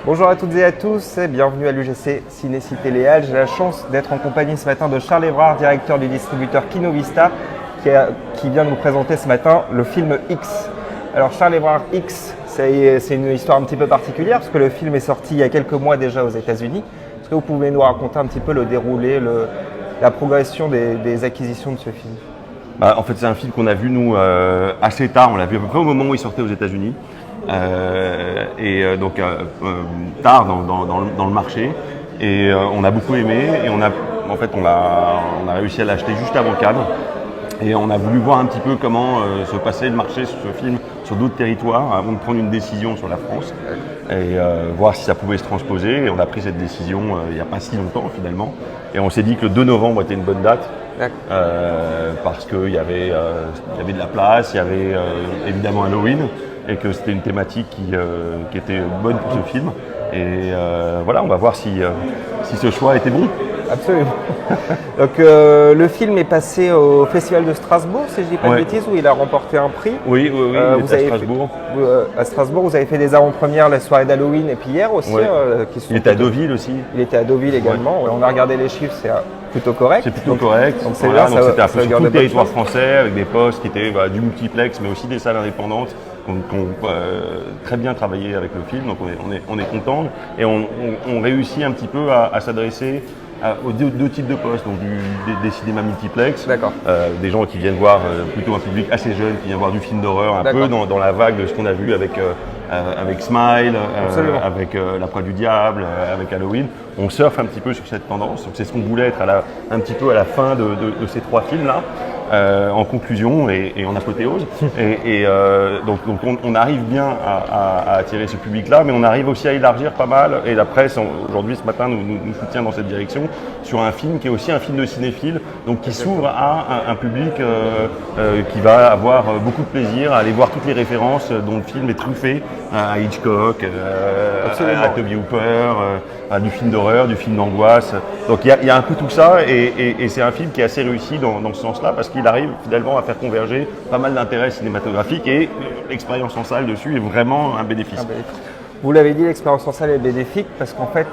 Bonjour à toutes et à tous et bienvenue à l'UGC Ciné-Cité Léal. J'ai la chance d'être en compagnie ce matin de Charles Evrard, directeur du distributeur Kinovista, qui vient de nous présenter ce matin le film X. Alors Charles Evrard, X, c'est une histoire un petit peu particulière parce que le film est sorti il y a quelques mois déjà aux États-Unis. Est-ce que vous pouvez nous raconter un petit peu le déroulé, la progression des acquisitions de ce film? En fait, c'est un film qu'on a vu, nous, assez tard. On l'a vu à peu près au moment où il sortait aux États-Unis. Tard dans le marché. Et on a beaucoup aimé. Et on a réussi à l'acheter juste avant Cannes. Et on a voulu voir un petit peu comment se passait le marché sur ce film sur d'autres territoires avant de prendre une décision sur la France et voir si ça pouvait se transposer. Et on a pris cette décision il n'y a pas si longtemps finalement. Et on s'est dit que le 2 novembre était une bonne date parce qu'il y avait de la place, il y avait évidemment Halloween et que c'était une thématique qui était bonne pour ce film. Et voilà, on va voir si ce choix était bon. Absolument. Donc le film est passé au Festival de Strasbourg, si je ne dis pas de bêtises, où il a remporté un prix. Oui, il était à Strasbourg. À Strasbourg, vous avez fait des avant-premières la soirée d'Halloween et puis hier aussi. Il était à Deauville aussi. Il était à Deauville également. On a regardé les chiffres, c'est plutôt correct. C'est plutôt correct. Donc c'est voilà, bien, c'était un peu sur tout le territoire français avec des postes qui étaient du multiplex, mais aussi des salles indépendantes qui ont très bien travaillé avec le film. Donc on est content et on réussit un petit peu à s'adresser aux deux types de postes, donc des cinémas multiplex, des gens qui viennent voir plutôt un public assez jeune, qui vient voir du film d'horreur, un peu dans la vague de ce qu'on a vu avec Smile, avec La Proie du Diable, avec Halloween. On surfe un petit peu sur cette tendance, donc c'est ce qu'on voulait être un petit peu à la fin de ces trois films-là. En conclusion et en apothéose. Donc on arrive bien à attirer ce public-là, mais on arrive aussi à élargir pas mal. Et la presse, aujourd'hui, ce matin, nous soutient dans cette direction sur un film qui est aussi un film de cinéphile, donc qui s'ouvre à un public qui va avoir beaucoup de plaisir à aller voir toutes les références dont le film est truffé, à Hitchcock, à Toby Hooper, à du film d'horreur, du film d'angoisse. Donc il y a un peu tout ça et c'est un film qui est assez réussi dans ce sens-là parce qu'il arrive finalement à faire converger pas mal d'intérêts cinématographiques et l'expérience en salle dessus est vraiment un bénéfice. Vous l'avez dit, l'expérience en salle est bénéfique parce qu'en fait,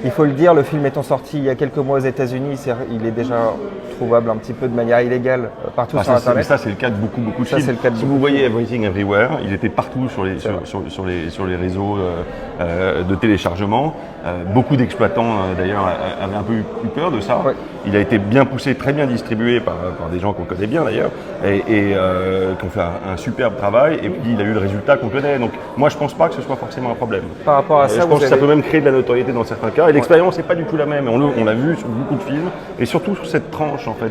il faut le dire, le film étant sorti il y a quelques mois aux États-Unis, il est déjà trouvable un petit peu de manière illégale partout sur Internet. Mais ça, c'est le cas de beaucoup de films. Si vous voyez Everything Everywhere, il était partout sur les réseaux de téléchargement. Beaucoup d'exploitants, d'ailleurs, avaient un peu eu peur de ça. Ouais. Il a été bien poussé, très bien distribué par des gens qu'on connaît bien, d'ailleurs, et qui ont fait un superbe travail. Et puis, il a eu le résultat qu'on connaît. Donc, moi, je ne pense pas que ce soit forcément un problème. Par rapport à ça, je pense que ça peut même créer de la notoriété dans certains cas. Et l'expérience n'est pas du tout la même. On l'a vu sur beaucoup de films, et surtout sur cette tranche en fait,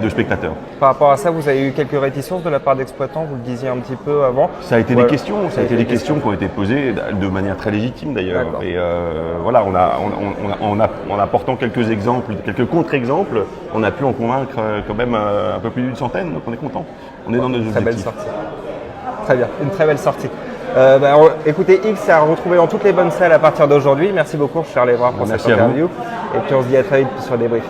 de spectateurs. Par rapport à ça, vous avez eu quelques réticences de la part d'exploitants, vous le disiez un petit peu avant. Ça a été des questions, qui ont été posées de manière très légitime d'ailleurs. Et voilà, en apportant quelques exemples, quelques contre-exemples, on a pu en convaincre quand même un peu plus d'une centaine, donc on est content. On est dans nos objectifs. Très belle sortie. Très bien, une très belle sortie. Écoutez, X à retrouver dans toutes les bonnes salles à partir d'aujourd'hui. Merci beaucoup Charles Evrard pour cette interview. Et puis on se dit à très vite sur Débriefing.